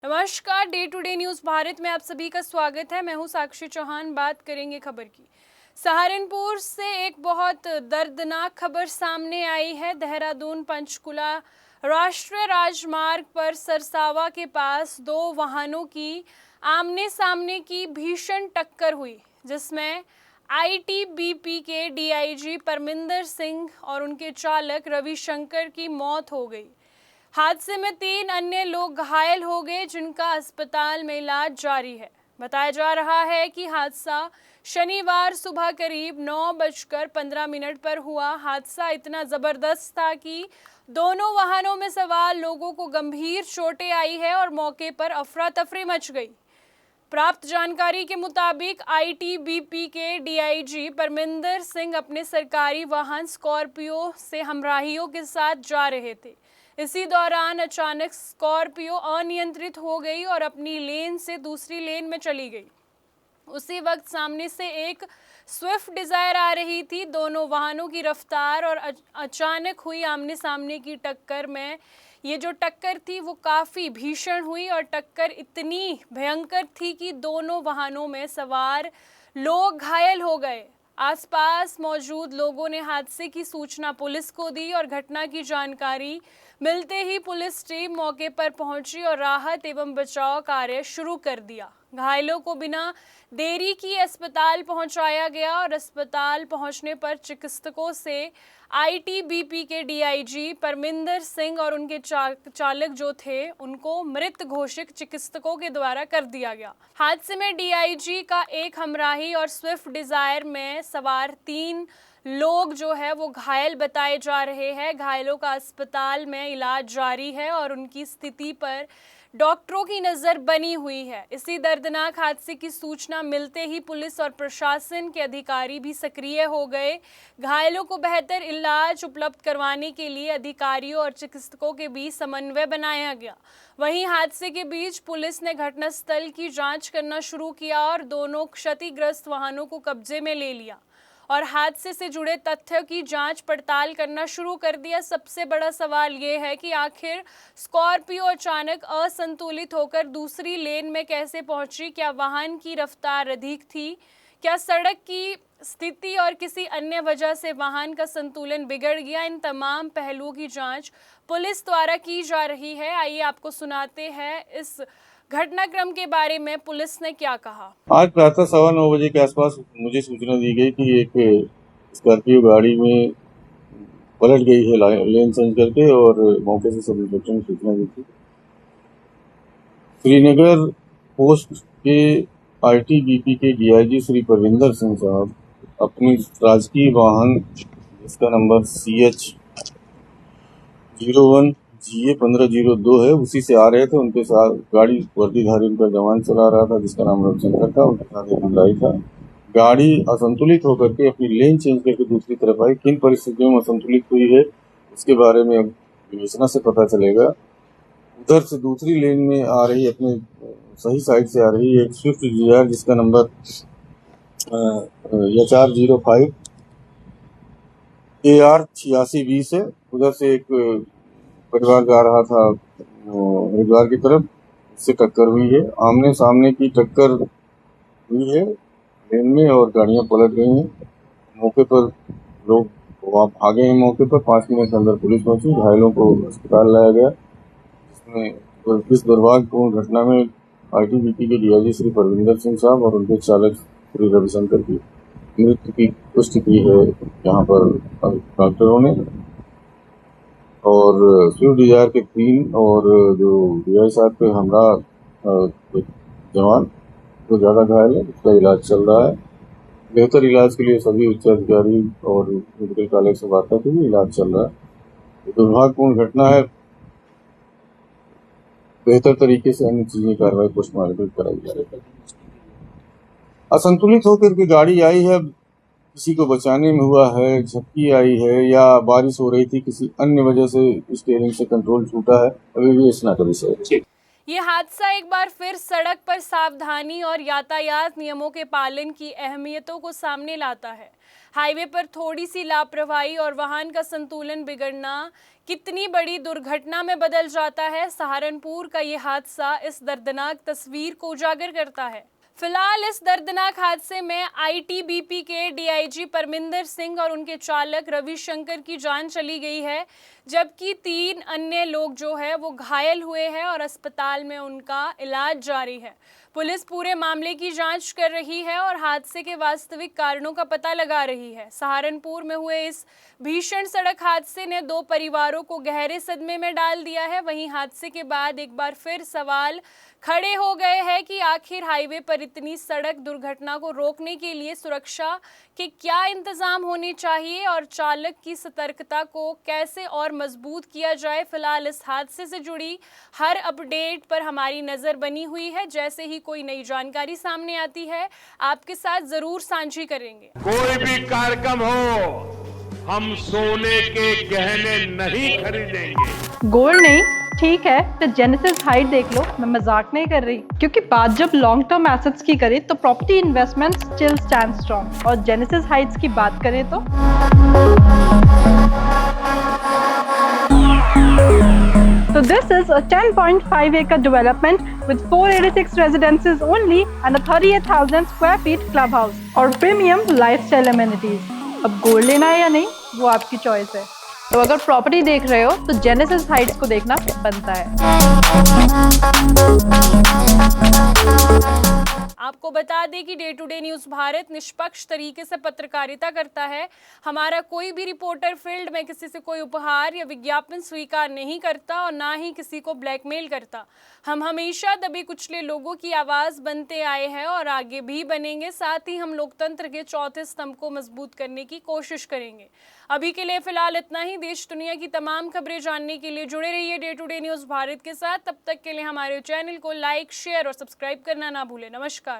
नमस्कार, day to day news Bharat में आप सभी का स्वागत है। मैं हूं साक्षी चौहान। बात करेंगे खबर की। सहारनपुर से एक बहुत दर्दनाक खबर सामने आई है। देहरादून पंचकुला राष्ट्रीय राजमार्ग पर सरसावा के पास दो वाहनों की आमने सामने की भीषण टक्कर हुई, जिसमें आईटीबीपी के डीआईजी परमिंदर सिंह और उनके चालक रविशंकर की मौत हो गई। हादसे में 3 अन्य लोग घायल हो गए, जिनका अस्पताल में इलाज जारी है। बताया जा रहा है कि हादसा शनिवार सुबह करीब 9:15 पर हुआ। हादसा इतना जबरदस्त था कि दोनों वाहनों में सवार लोगों को गंभीर चोटें आई है और मौके पर अफरा तफरी मच गई। प्राप्त जानकारी के मुताबिक आईटीबीपी के डीआईजी परमिंदर सिंह अपने सरकारी वाहन स्कॉर्पियो से हमराहियों के साथ जा रहे थे। इसी दौरान अचानक स्कॉर्पियो अनियंत्रित हो गई और अपनी लेन से दूसरी लेन में चली गई। उसी वक्त सामने से एक स्विफ्ट डिजायर आ रही थी। दोनों वाहनों की रफ्तार और अचानक हुई आमने सामने की टक्कर में ये जो टक्कर थी वो काफ़ी भीषण हुई और टक्कर इतनी भयंकर थी कि दोनों वाहनों में सवार लोग घायल हो गए। आसपास मौजूद लोगों ने हादसे की सूचना पुलिस को दी और घटना की जानकारी मिलते ही पुलिस टीम मौके पर पहुंची और राहत एवं बचाव कार्य शुरू कर दिया। घायलों को बिना देरी की अस्पताल पहुंचाया गया और अस्पताल पहुंचने पर चिकित्सकों से आईटीबीपी के डीआईजी परमिंदर सिंह और उनके चालक जो थे उनको मृत घोषित चिकित्सकों के द्वारा कर दिया गया। हादसे में डीआईजी का एक हमराही और स्विफ्ट डिजायर में सवार 3 लोग जो है वो घायल बताए जा रहे हैं। घायलों का अस्पताल में इलाज जारी है और उनकी स्थिति पर डॉक्टरों की नजर बनी हुई है। इसी दर्दनाक हादसे की सूचना मिलते ही पुलिस और प्रशासन के अधिकारी भी सक्रिय हो गए। घायलों को बेहतर इलाज उपलब्ध करवाने के लिए अधिकारियों और चिकित्सकों के बीच समन्वय बनाया गया। वहीं हादसे के बीच पुलिस ने घटनास्थल की जांच करना शुरू किया और दोनों क्षतिग्रस्त वाहनों को कब्जे में ले लिया और हादसे से जुड़े तथ्यों की जांच पड़ताल करना शुरू कर दिया। सबसे बड़ा सवाल ये है कि आखिर स्कॉर्पियो अचानक असंतुलित होकर दूसरी लेन में कैसे पहुंची? क्या वाहन की रफ्तार अधिक थी? क्या सड़क की स्थिति और किसी अन्य वजह से वाहन का संतुलन बिगड़ गया? इन तमाम पहलुओं की जांच पुलिस द्वारा की जा रही है। आइए आपको सुनाते हैं इस घटनाक्रम के बारे में पुलिस ने क्या कहा। आज प्रातः 9:15 के आसपास मुझे सूचना दी गई कि एक स्कॉर्पियो गाड़ी में पलट गई है लेन चेंज करके, और मौके से सब इंस्पेक्टर ने सूचना दी थी। श्रीनगर पोस्ट के आईटीबीपी के डीआईजी श्री परविंदर सिंह साहब अपनी राजकीय वाहन जिसका नंबर CH01 GA 1502 है, उसी से आ रहे थे। उनके साथ गाड़ी वर्दीधारी उनका जवान चला रहा था जिसका नाम रविशंकर था। उनके साथ एक हुंडई था। गाड़ी असंतुलित होकर के अपनी लेन चेंज करके दूसरी तरफ आई। किन परिस्थितियों में असंतुलित हुई है इसके बारे में विवेचना से पता चलेगा। उधर से दूसरी लेन में आ रही, अपने सही साइड से आ रही एक स्विफ्ट डिजायर जिसका नंबर HR05 AR 8620 है। उधर से एक परिवार जा रहा था हरिद्वार की तरफ, उससे टक्कर हुई है। आमने सामने की टक्कर हुई है लेन में और गाड़ियां पलट गई हैं। मौके पर लोग वहाँ भागे हैं। मौके पर 5 मिनट के अंदर पुलिस पहुंची। घायलों को अस्पताल लाया गया, जिसमें इस दुर्भाग्यपूर्ण घटना में आईटीबीपी के डीआईजी श्री परविंदर सिंह साहब और उनके चालक श्री रविशंकर की मृत्यु की पुष्टि की है यहाँ पर डॉक्टरों ने। और स्विफ्ट डिजायर के 3 और जो डीआई साहब के हमरा जवान वो ज़्यादा घायल है, उसका इलाज चल रहा है। बेहतर इलाज के लिए सभी उच्च अधिकारी और मेडिकल कॉलेज से वार्ता की भी इलाज चल रहा है। दुर्भाग्यपूर्ण घटना है। बेहतर तरीके से अन्य चीजें कार्रवाई पोस्टमार्टम कराई जा रही है। असंतुलित होकर के गाड़ी आई है, किसी को बचाने में हुआ है, झपकी आई है, या बारिश हो रही थी, किसी अन्य वजह से स्टीयरिंग से कंट्रोल छूटा है, अभी भी विवेचना का विषय है। ये हादसा एक बार फिर सड़क पर सावधानी और यातायात नियमों के पालन की अहमियतों को सामने लाता है। हाईवे पर थोड़ी सी लापरवाही और वाहन का संतुलन बिगड़ना कितनी बड़ी दुर्घटना में बदल जाता है। सहारनपुर का ये हादसा इस दर्दनाक तस्वीर को उजागर करता है। फिलहाल इस दर्दनाक हादसे में आईटीबीपी के डीआईजी परमिंदर सिंह और उनके चालक रविशंकर की जान चली गई है, जबकि 3 अन्य लोग जो है वो घायल हुए हैं और अस्पताल में उनका इलाज जारी है। पुलिस पूरे मामले की जांच कर रही है और हादसे के वास्तविक कारणों का पता लगा रही है। सहारनपुर में हुए इस भीषण सड़क हादसे ने 2 परिवारों को गहरे सदमे में डाल दिया है। वहीं हादसे के बाद एक बार फिर सवाल खड़े हो गए हैं कि आखिर हाईवे पर इतनी सड़क दुर्घटना को रोकने के लिए सुरक्षा के क्या इंतजाम होने चाहिए और चालक की सतर्कता को कैसे और मजबूत किया जाए। फिलहाल इस हादसे से जुड़ी हर अपडेट पर हमारी नजर बनी हुई है। जैसे ही कोई नई जानकारी सामने आती है आपके साथ जरूर साझी करेंगे। कोई भी कार्यक्रम हो, हम सोने के गहने नहीं खरीदेंगे। गोल्ड नहीं, ठीक है तो जेनेसिस हाइट देख लो। मैं मजाक नहीं कर रही, क्योंकि बात जब लॉन्ग टर्म एसेट्स की करें तो property investment still stand strong. और जेनेसिस हाइट्स की बात करें तो this is a 10.5 acre development with 486 residences only and a 38,000 square feet clubhouse और premium lifestyle amenities। अब गोल्ड लेना है या नहीं वो आपकी चॉइस है। तो अगर प्रॉपर्टी देख रहे हो तो जेनेसिस हाइट्स को देखना बनता है। आपको बता दें कि day to day news Bharat निष्पक्ष तरीके से पत्रकारिता करता है। हमारा कोई भी रिपोर्टर फील्ड में किसी से कोई उपहार या विज्ञापन स्वीकार नहीं करता और ना ही किसी को ब्लैकमेल करता। हम हमेशा दबे कुचले लोगों की आवाज़ बनते आए हैं और आगे भी बनेंगे। साथ ही हम लोकतंत्र के चौथे स्तंभ को मजबूत करने की कोशिश करेंगे। अभी के लिए फिलहाल इतना ही। देश दुनिया की तमाम खबरें जानने के लिए जुड़े रहिए day to day news Bharat के साथ। तब तक के लिए हमारे चैनल को लाइक, शेयर और सब्सक्राइब करना ना भूलें। नमस्कार।